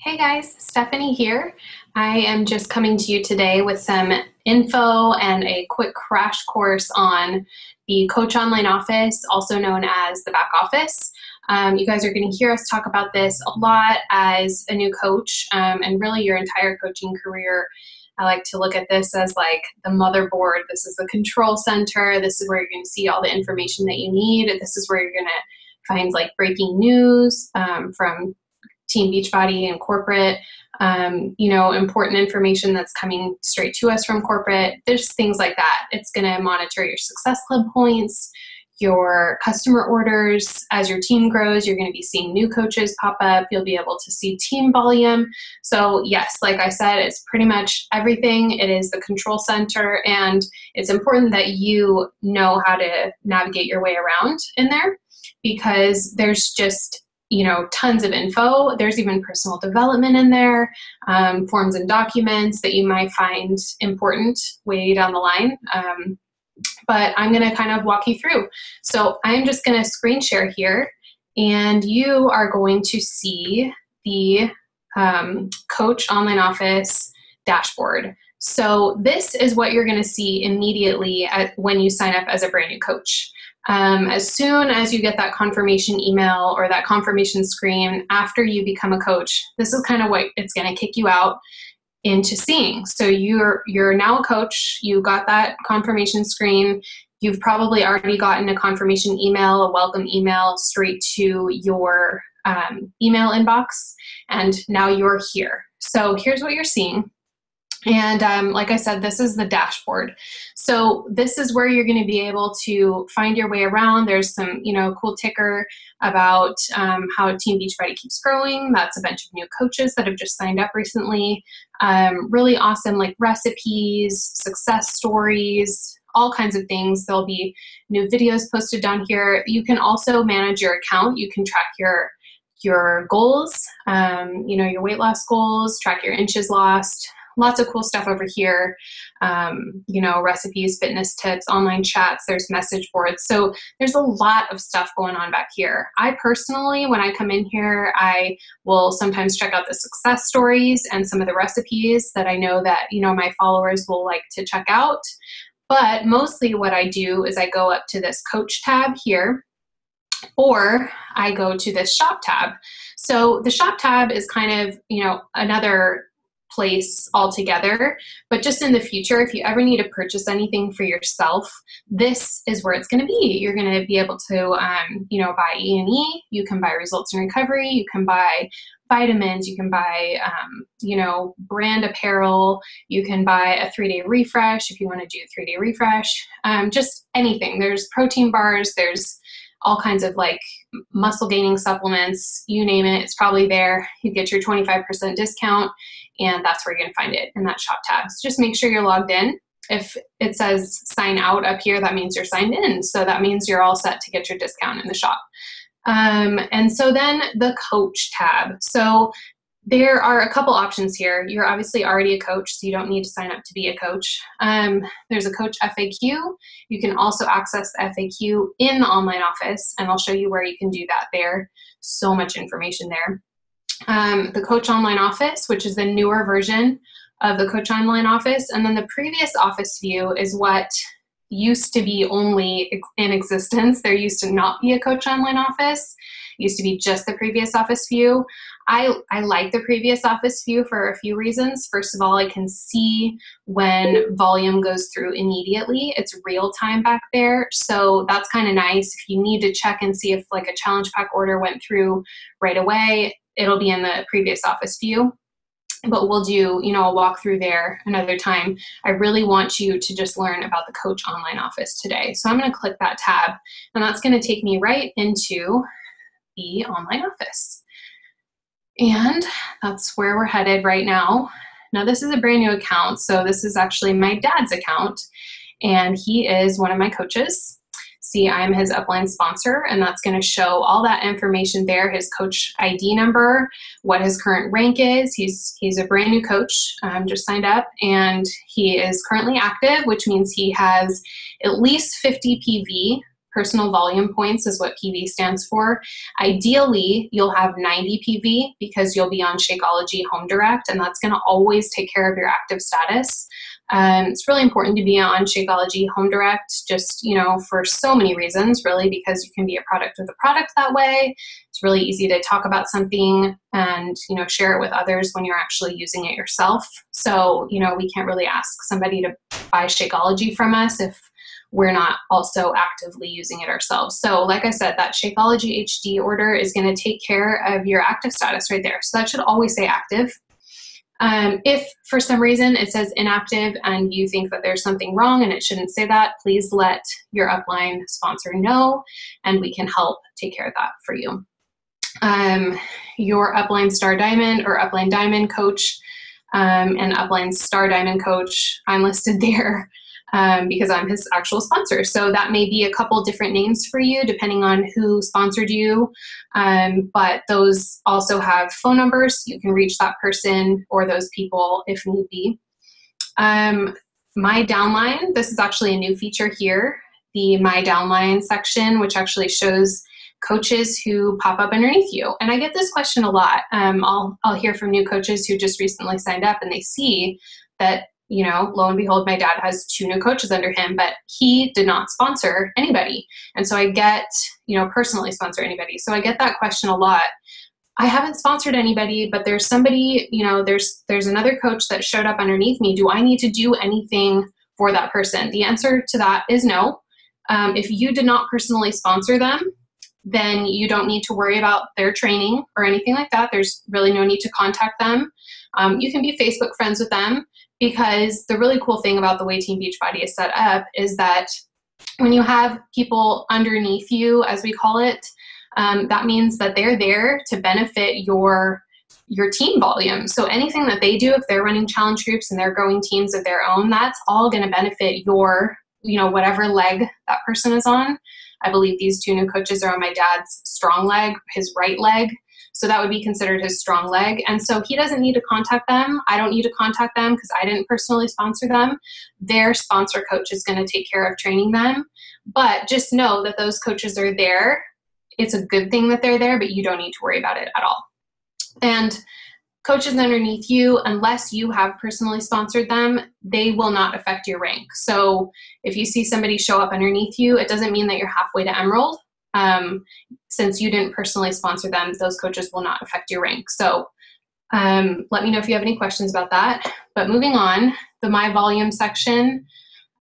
Hey guys, Stephanie here. I am just coming to you today with some info and a quick crash course on the Coach Online Office, also known as the back office. You guys are going to hear us talk about this a lot as a new coach, and really your entire coaching career. I like to look at this as like the motherboard. This is the control center. This is where you're going to see all the information that you need. This is where you're going to find like breaking news from Team Beachbody and corporate, important information that's coming straight to us from corporate. There's things like that. It's going to monitor your Success Club points, your customer orders. As your team grows, you're going to be seeing new coaches pop up. You'll be able to see team volume. So yes, like I said, it's pretty much everything. It is the control center, and it's important that you know how to navigate your way around in there, because there's just tons of info. There's even personal development in there, forms and documents that you might find important way down the line. But I'm going to kind of walk you through. So I'm just going to screen share here, and you are going to see the Coach Online Office dashboard. So this is what you're going to see immediately when you sign up as a brand new coach. As soon as you get that confirmation email or that confirmation screen after you become a coach, this is kind of what it's going to kick you out into seeing. So you're now a coach. You got that confirmation screen. You've probably already gotten a confirmation email, a welcome email straight to your email inbox, and now you're here. So here's what you're seeing. And like I said, this is the dashboard. So this is where you're going to be able to find your way around. There's some, cool ticker about how Team Beachbody keeps growing. That's a bunch of new coaches that have just signed up recently. Really awesome, like recipes, success stories, all kinds of things. There'll be new videos posted down here. You can also manage your account. You can track your goals, your weight loss goals, track your inches lost. Lots of cool stuff over here, recipes, fitness tips, online chats, there's message boards. So there's a lot of stuff going on back here. I personally, when I come in here, I will sometimes check out the success stories and some of the recipes that I know that, my followers will like to check out. But mostly what I do is I go up to this coach tab here, or I go to this shop tab. So the shop tab is kind of, another place altogether, but just in the future, if you ever need to purchase anything for yourself, this is where it's going to be. You're going to be able to, buy E&E, you can buy results in recovery, you can buy vitamins, you can buy, brand apparel, you can buy a 3-day refresh if you want to do a 3-day refresh, just anything. There's protein bars, there's all kinds of like muscle gaining supplements, you name it, it's probably there. You get your 25% discount, and that's where you're going to find it, in that shop tab. So just make sure you're logged in. If it says sign out up here, that means you're signed in. So that means you're all set to get your discount in the shop. And so then the coach tab. So there are a couple options here. You're obviously already a coach, so you don't need to sign up to be a coach. There's a coach FAQ. You can also access the FAQ in the online office, and I'll show you where you can do that there. So much information there. The Coach Online Office, which is the newer version of the Coach Online Office. And then the previous office view is what used to be only in existence. There used to not be a Coach Online Office. It used to be just the previous office view. I like the previous office view for a few reasons. First of all, I can see when volume goes through immediately. It's real time back there. So that's kind of nice. If you need to check and see if like a challenge pack order went through right away, it'll be in the previous office view. But we'll do, a walkthrough there another time. I really want you to just learn about the Coach Online Office today. So I'm going to click that tab, and that's going to take me right into the online office. And that's where we're headed right now. Now, this is a brand new account. So this is actually my dad's account, and he is one of my coaches. See, I'm his upline sponsor, and that's going to show all that information there, his coach ID number, what his current rank is. He's a brand new coach, just signed up, and he is currently active, which means he has at least 50 PV personal volume points is what PV stands for. Ideally, you'll have 90 PV because you'll be on Shakeology Home Direct, and that's going to always take care of your active status. It's really important to be on Shakeology Home Direct, just, for so many reasons, really, because you can be a product with a product that way. It's really easy to talk about something and, share it with others when you're actually using it yourself. So, we can't really ask somebody to buy Shakeology from us if we're not also actively using it ourselves. So like I said, that Shakeology HD order is going to take care of your active status right there. So that should always say active. If for some reason it says inactive and you think that there's something wrong and it shouldn't say that, please let your upline sponsor know, and we can help take care of that for you. Your upline Star Diamond or upline Diamond coach and upline Star Diamond coach, I'm listed there because I'm his actual sponsor. So that may be a couple different names for you depending on who sponsored you. But those also have phone numbers. You can reach that person or those people if need be. My downline, this is actually a new feature here, the My Downline section, which actually shows coaches who pop up underneath you. And I get this question a lot. I'll hear from new coaches who just recently signed up and they see that, lo and behold, my dad has 2 new coaches under him, but he did not sponsor anybody. And so I get, personally sponsor anybody. So I get that question a lot. I haven't sponsored anybody, but there's somebody, there's another coach that showed up underneath me. Do I need to do anything for that person? The answer to that is no. If you did not personally sponsor them, then you don't need to worry about their training or anything like that. There's really no need to contact them. You can be Facebook friends with them, because the really cool thing about the way Team Beachbody is set up is that when you have people underneath you, as we call it, that means that they're there to benefit your team volume. So anything that they do, if they're running challenge groups and they're growing teams of their own, that's all going to benefit your, whatever leg that person is on. I believe these 2 new coaches are on my dad's strong leg, his right leg. So that would be considered his strong leg. And so he doesn't need to contact them. I don't need to contact them because I didn't personally sponsor them. Their sponsor coach is going to take care of training them. But just know that those coaches are there. It's a good thing that they're there, but you don't need to worry about it at all. And coaches underneath you, unless you have personally sponsored them, they will not affect your rank. So if you see somebody show up underneath you, it doesn't mean that you're halfway to Emerald. Since you didn't personally sponsor them, those coaches will not affect your rank. So let me know if you have any questions about that. But moving on, the My Volume section,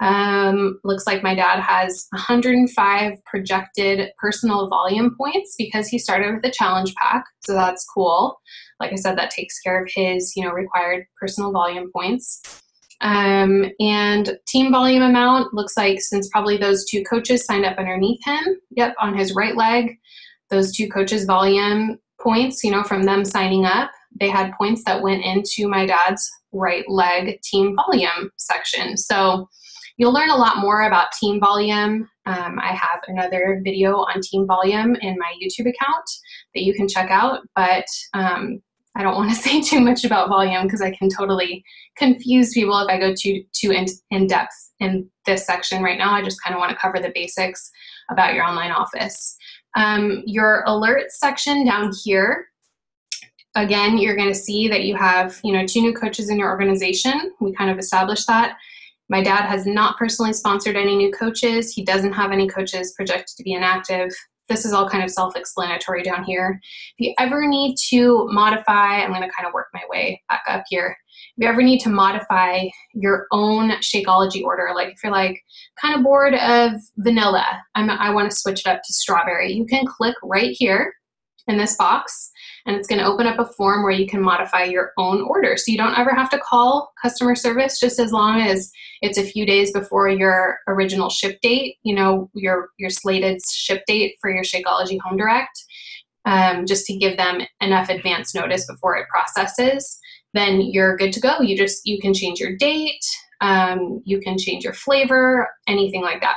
looks like my dad has 105 projected personal volume points because he started with a challenge pack. So that's cool. Like I said, that takes care of his, required personal volume points. And team volume amount looks like, since probably those 2 coaches signed up underneath him, on his right leg, those 2 coaches' volume points, from them signing up, they had points that went into my dad's right leg team volume section. So you'll learn a lot more about team volume. I have another video on team volume in my YouTube account that you can check out, but I don't want to say too much about volume because I can totally confuse people if I go too in depth in this section right now. I just kind of want to cover the basics about your online office. Your alerts section down here, again, you're going to see that you have 2 new coaches in your organization. We kind of established that. My dad has not personally sponsored any new coaches. He doesn't have any coaches projected to be inactive. This is all kind of self-explanatory down here. If you ever need to modify, I'm going to kind of work my way back up here. If you ever need to modify your own Shakeology order, like if you're like kind of bored of vanilla, I want to switch it up to strawberry, you can click right here in this box, and it's going to open up a form where you can modify your own order. So you don't ever have to call customer service, just as long as it's a few days before your original ship date, your slated ship date for your Shakeology Home Direct, just to give them enough advance notice before it processes. Then you're good to go. You can change your date, you can change your flavor, anything like that.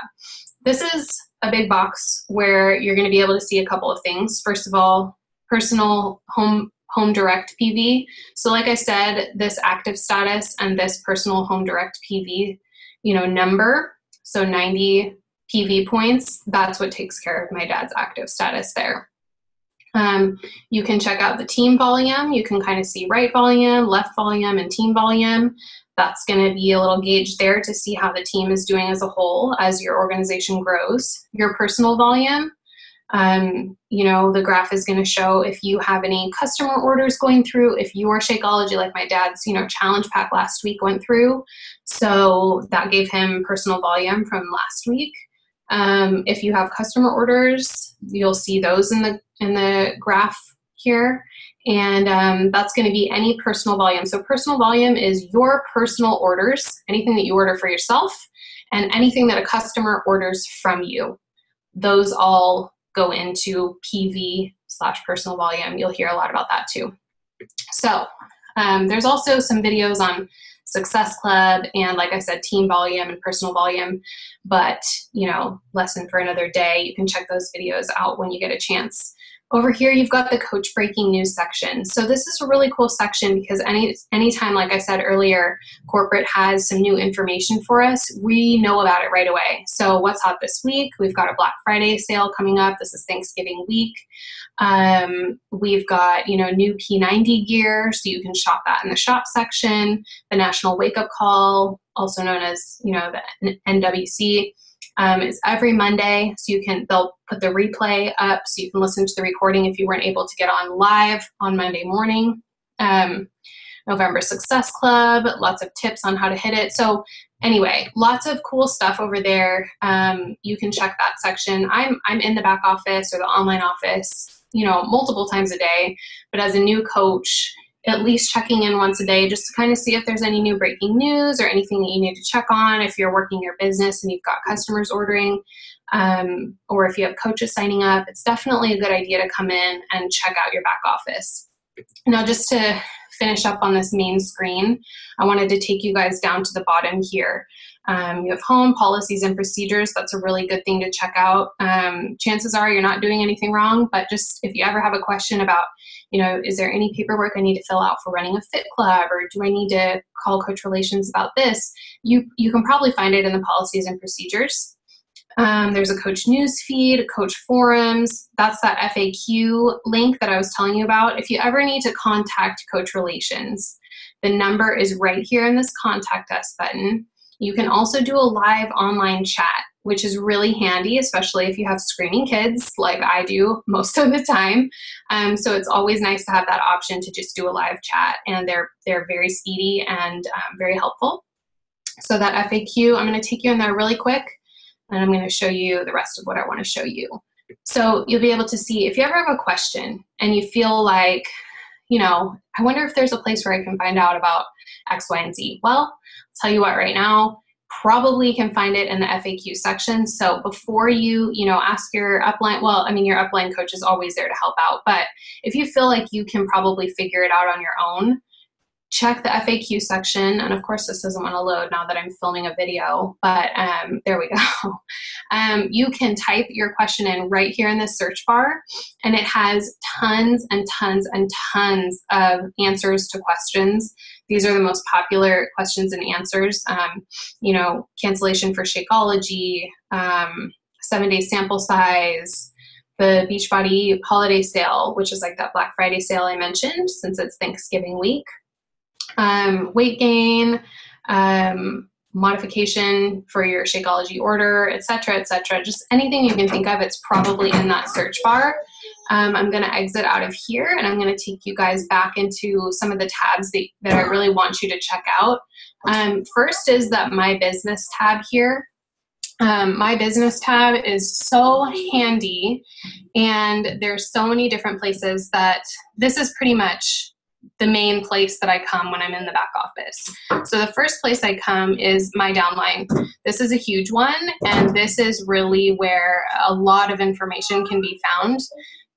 This is a big box where you're going to be able to see a couple of things. First of all, personal home direct PV. So like I said, this active status and this personal home direct PV, number, so 90 PV points, that's what takes care of my dad's active status there. You can check out the team volume. You can kind of see right volume, left volume, and team volume. That's going to be a little gauge there to see how the team is doing as a whole as your organization grows. Your personal volume, you know, the graph is going to show if you have any customer orders going through, if your Shakeology, like my dad's, you know, challenge pack last week went through. So that gave him personal volume from last week. If you have customer orders, you'll see those in the graph here. And that's going to be any personal volume. So personal volume is your personal orders, anything that you order for yourself, and anything that a customer orders from you. Those all go into PV/personal volume. You'll hear a lot about that too. So there's also some videos on Success Club and, like I said, team volume and personal volume, but, you know, lesson for another day. You can check those videos out when you get a chance. Over here, you've got the coach breaking news section. So this is a really cool section because anytime, like I said earlier, corporate has some new information for us, we know about it right away. So what's hot this week? We've got a Black Friday sale coming up. This is Thanksgiving week. We've got, you know, new P90 gear, so you can shop that in the shop section. The National Wake Up Call, also known as, you know, the NWC. Is every Monday, so they'll put the replay up so you can listen to the recording if you weren't able to get on live on Monday morning. November Success Club, lots of tips on how to hit it. So anyway, lots of cool stuff over there. You can check that section. I'm in the back office or the online office, you know, multiple times a day, but as a new coach, at least checking in once a day just to kind of see if there's any new breaking news or anything that you need to check on if you're working your business and you've got customers ordering, or if you have coaches signing up. It's definitely a good idea to come in and check out your back office. Now, just to finish up on this main screen, I wanted to take you guys down to the bottom here. You have home, policies, and procedures. That's a really good thing to check out. Chances are you're not doing anything wrong, but just if you ever have a question about, you know, is there any paperwork I need to fill out for running a fit club, or do I need to call Coach Relations about this? You can probably find it in the policies and procedures. There's a coach news feed, coach forums. That's that FAQ link that I was telling you about. If you ever need to contact Coach Relations, the number is right here in this contact us button. You can also do a live online chat, which is really handy, especially if you have screaming kids like I do most of the time. So it's always nice to have that option to just do a live chat, and they're very speedy and very helpful. So that FAQ, I'm going to take you in there really quick, and I'm going to show you the rest of what I want to show you. So you'll be able to see if you ever have a question and you feel like, you know, I wonder if there's a place where I can find out about X, Y, and Z. Well, I'll tell you what, right now, probably can find it in the FAQ section. So before you ask your upline, well, I mean, your upline coach is always there to help out, but if you feel like you can probably figure it out on your own, check the FAQ section. And of course, this doesn't want to load now that I'm filming a video, but there we go. You can type your question in right here in the search bar, and it has tons and tons and tons of answers to questions. These are the most popular questions and answers. Cancellation for Shakeology, 7-day sample size, the Beachbody holiday sale, which is like that Black Friday sale I mentioned since it's Thanksgiving week. Weight gain, modification for your Shakeology order, etc., etc. Just anything you can think of, it's probably in that search bar. I'm going to exit out of here, and I'm going to take you guys back into some of the tabs that I really want you to check out. First is that My Business tab here. My Business tab is so handy, and there's so many different places that this is pretty much the main place that I come when I'm in the back office. So the first place I come is my downline. This is a huge one, and this is really where a lot of information can be found.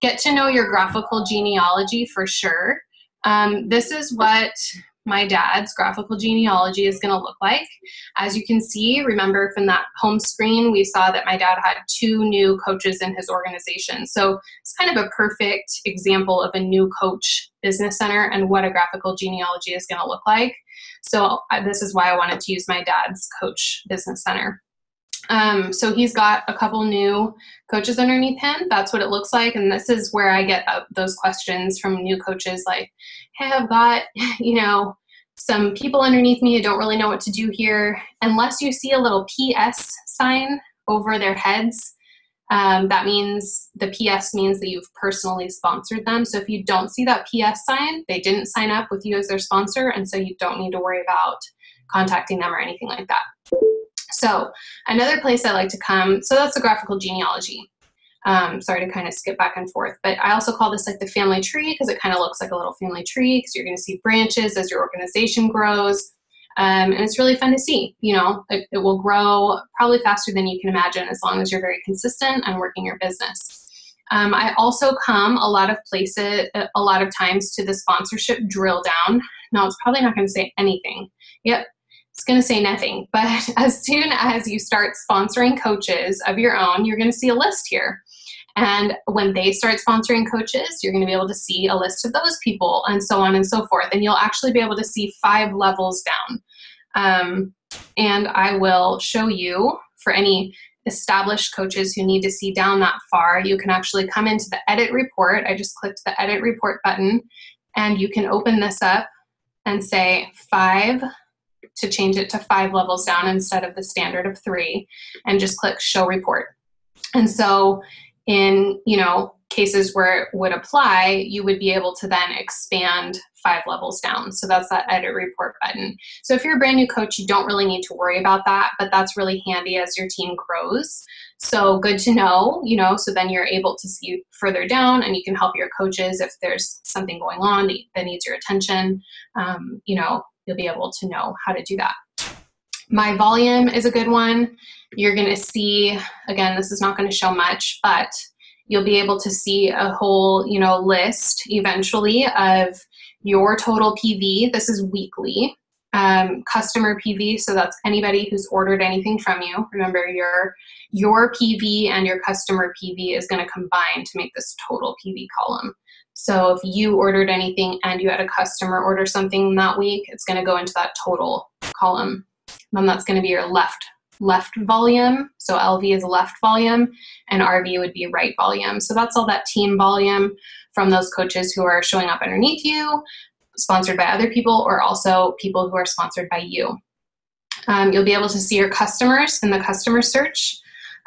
Get to know your graphical genealogy for sure. This is what my dad's graphical genealogy is going to look like. As you can see, remember from that home screen, we saw that my dad had 2 new coaches in his organization. So it's kind of a perfect example of a new coach business center and what a graphical genealogy is going to look like. So this is why I wanted to use my dad's coach business center. So he's got a couple new coaches underneath him. That's what it looks like. And this is where I get those questions from new coaches like, hey, I've got, some people underneath me who don't really know what to do here. Unless you see a little PS sign over their heads, that means the PS means that you've personally sponsored them. So if you don't see that PS sign, they didn't sign up with you as their sponsor. And so you don't need to worry about contacting them or anything like that. So another place I like to come, so that's the graphical genealogy. Sorry to kind of skip back and forth, but I also call this like the family tree because it kind of looks like a little family tree because you're going to see branches as your organization grows. And it's really fun to see, it will grow probably faster than you can imagine as long as you're very consistent and working your business. I also come a lot of times to the sponsorship drill down. No, it's probably not going to say anything. Yep. It's going to say nothing, but as soon as you start sponsoring coaches of your own, you're going to see a list here. And when they start sponsoring coaches, you're going to be able to see a list of those people and so on and so forth. And you'll actually be able to see 5 levels down. And I will show you for any established coaches who need to see down that far, you can actually come into the edit report. I just clicked the edit report button and you can open this up and say 5 to change it to 5 levels down instead of the standard of 3 and just click show report. And so in, cases where it would apply, you would be able to then expand 5 levels down. So that's that edit report button. So if you're a brand new coach, you don't really need to worry about that, but that's really handy as your team grows. So good to know, so then you're able to see further down and you can help your coaches if there's something going on that needs your attention. You'll be able to know how to do that. My volume is a good one. You're going to see, again, this is not going to show much, but you'll be able to see a whole, list eventually of your total PV. This is weekly. Customer PV, so that's anybody who's ordered anything from you. Remember, your PV and your customer PV is going to combine to make this total PV column. So if you ordered anything and you had a customer order something that week, it's going to go into that total column. Then that's going to be your left volume. So LV is left volume and RV would be right volume. So that's all that team volume from those coaches who are showing up underneath you, sponsored by other people, or also people who are sponsored by you. You'll be able to see your customers in the customer search.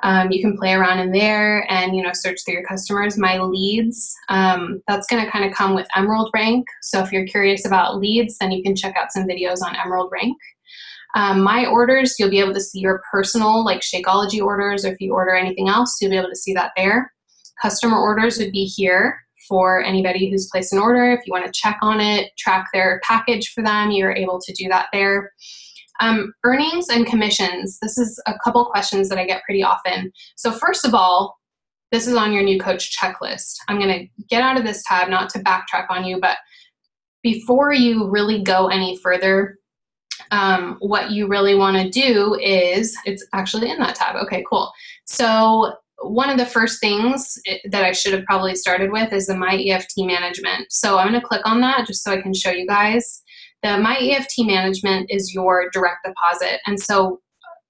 You can play around in there and, search through your customers. My leads, that's going to kind of come with Emerald Rank. So if you're curious about leads, then you can check out some videos on Emerald Rank. My orders, you'll be able to see your personal, like Shakeology orders, or if you order anything else, you'll be able to see that there. Customer orders would be here for anybody who's placed an order. If you want to check on it, track their package for them, you're able to do that there. Earnings and commissions. This is a couple questions that I get pretty often. So first of all, this is on your new coach checklist. I'm going to get out of this tab, not to backtrack on you, but before you really go any further, what you really want to do is, it's actually in that tab. Okay, cool. So one of the first things that I should have probably started with is the My EFT Management. So I'm going to click on that just so I can show you guys. The My EFT Management is your direct deposit. And so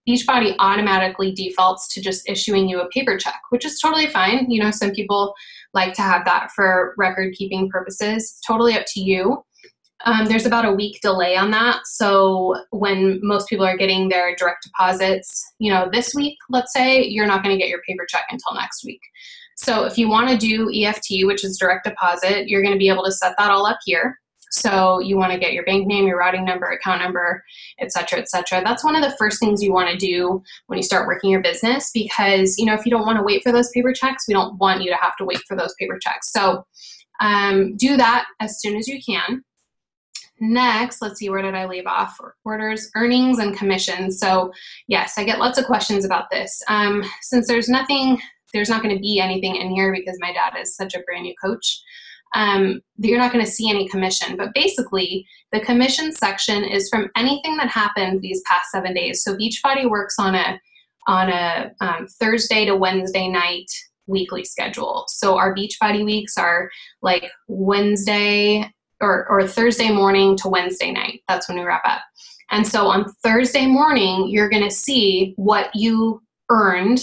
Beachbody automatically defaults to just issuing you a paper check, which is totally fine. Some people like to have that for record keeping purposes. Totally up to you. There's about a week delay on that. So when most people are getting their direct deposits, this week, let's say, you're not going to get your paper check until next week. So if you want to do EFT, which is direct deposit, you're going to be able to set that all up here. So you want to get your bank name, your routing number, account number, et cetera, et cetera. That's one of the first things you want to do when you start working your business, because, if you don't want to wait for those paper checks, we don't want you to have to wait for those paper checks. So do that as soon as you can. Next, let's see, where did I leave off? Orders, earnings, and commissions. So yes, I get lots of questions about this. Since there's not going to be anything in here because my dad is such a brand new coach, you're not going to see any commission. But basically, the commission section is from anything that happened these past 7 days. So Beachbody works on a Thursday to Wednesday night weekly schedule. So our Beachbody weeks are like Wednesday or Thursday morning to Wednesday night. That's when we wrap up. And so on Thursday morning, you're going to see what you earned,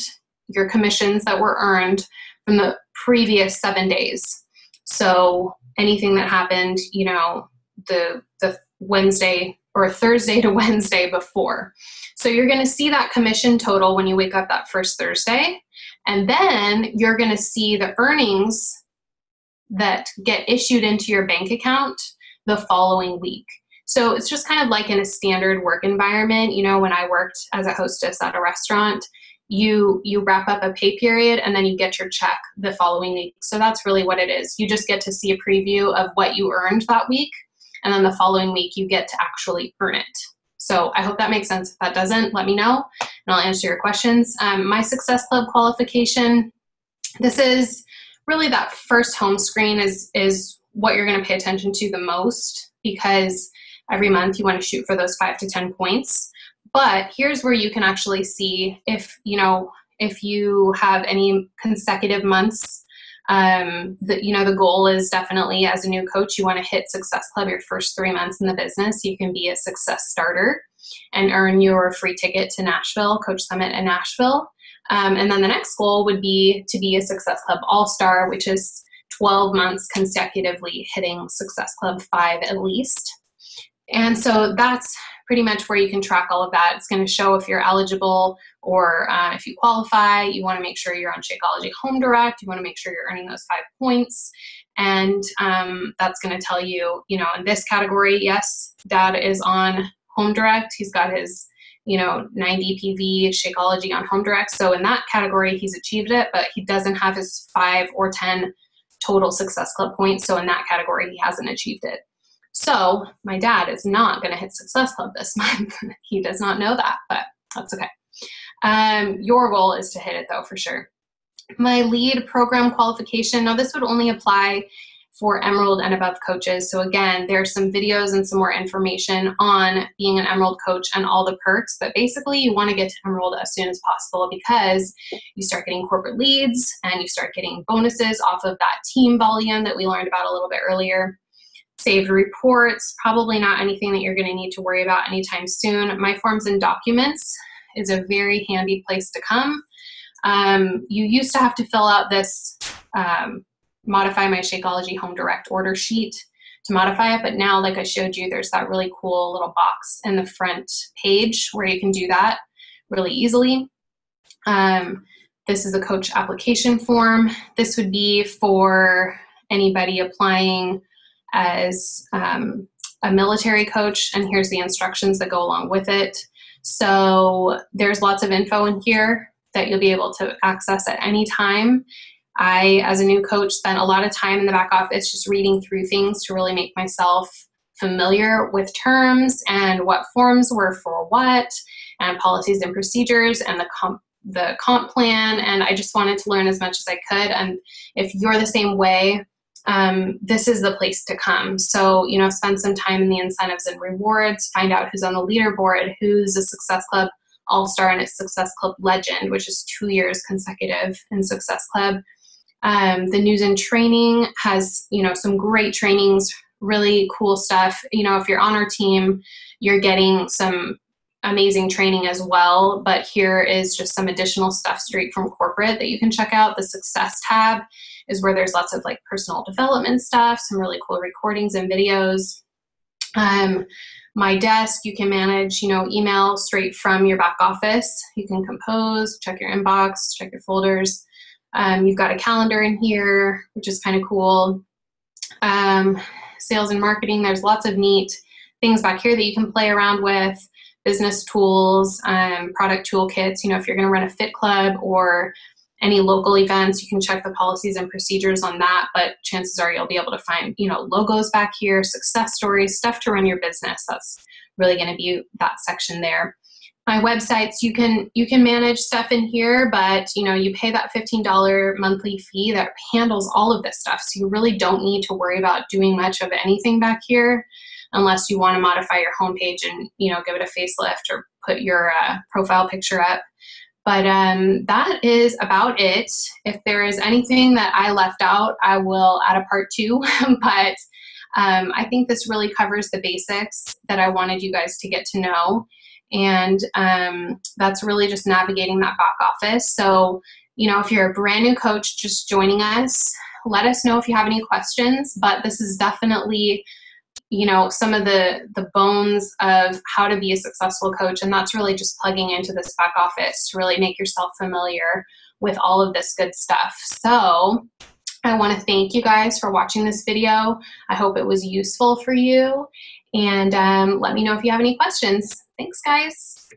your commissions that were earned from the previous 7 days. So anything that happened, the Wednesday or Thursday to Wednesday before. So you're going to see that commission total when you wake up that first Thursday. And then you're going to see the earnings that get issued into your bank account the following week. So it's just kind of like in a standard work environment. When I worked as a hostess at a restaurant, you wrap up a pay period and then you get your check the following week. So that's really what it is. You just get to see a preview of what you earned that week. And then the following week, you get to actually earn it. So I hope that makes sense. If that doesn't, let me know and I'll answer your questions. My Success Club qualification, this is really that first home screen is what you're going to pay attention to the most, because every month you want to shoot for those 5 to 10 points. But here's where you can actually see if you have any consecutive months. The goal is definitely, as a new coach, you want to hit Success Club your first 3 months in the business. You can be a success starter and earn your free ticket to Nashville, Coach Summit in Nashville. And then the next goal would be to be a Success Club All-Star, which is 12 months consecutively hitting Success Club 5 at least. And so that's pretty much where you can track all of that. It's going to show if you're eligible or if you qualify. You want to make sure you're on Shakeology Home Direct. You want to make sure you're earning those 5 points. And that's going to tell you, in this category, yes, Dad is on Home Direct. He's got his, 90 PV Shakeology on Home Direct. So in that category, he's achieved it, but he doesn't have his 5 or 10 total Success Club points. So in that category, he hasn't achieved it. So my dad is not going to hit Success Club this month. He does not know that, but that's okay. Your goal is to hit it though, for sure. My lead program qualification. Now this would only apply for Emerald and above coaches. So again, there's some videos and some more information on being an Emerald coach and all the perks, but basically you want to get to Emerald as soon as possible, because you start getting corporate leads and you start getting bonuses off of that team volume that we learned about a little bit earlier. Saved reports, probably not anything that you're going to need to worry about anytime soon. My forms and documents is a very handy place to come. You used to have to fill out this Modify My Shakeology Home Direct order sheet to modify it, but now, like I showed you, there's that really cool little box in the front page where you can do that really easily. This is a coach application form. This would be for anybody applying as a military coach, and here's the instructions that go along with it. So there's lots of info in here that you'll be able to access at any time. I, as a new coach, spent a lot of time in the back office just reading through things to really make myself familiar with terms and what forms were for what, and policies and procedures, and the comp plan, and I just wanted to learn as much as I could. And if you're the same way, this is the place to come. So, spend some time in the incentives and rewards, find out who's on the leaderboard, who's a Success Club All-Star and a Success Club Legend, which is 2 years consecutive in Success Club. The news and training has, some great trainings, really cool stuff. If you're on our team, you're getting some amazing training as well, but here is just some additional stuff straight from corporate that you can check out. The Success tab is where there's lots of personal development stuff, some really cool recordings and videos. My desk, you can manage, email straight from your back office. You can compose, check your inbox, check your folders. You've got a calendar in here, which is kind of cool. Sales and marketing, there's lots of neat things back here that you can play around with. Business tools, product toolkits. If you're going to run a fit club or any local events, you can check the policies and procedures on that, but chances are you'll be able to find, logos back here, success stories, stuff to run your business. That's really going to be that section there. My websites, you can manage stuff in here, but you pay that $15 monthly fee that handles all of this stuff. So you really don't need to worry about doing much of anything back here unless you want to modify your homepage and, give it a facelift or put your profile picture up. But that is about it. If there is anything that I left out, I will add a part 2. But I think this really covers the basics that I wanted you guys to get to know. And that's really just navigating that back office. So, you know, if you're a brand new coach just joining us, let us know if you have any questions, but this is definitely, you know, some of the bones of how to be a successful coach. And that's really just plugging into this back office to really make yourself familiar with all of this good stuff. So I want to thank you guys for watching this video. I hope it was useful for you. And let me know if you have any questions. Thanks, guys.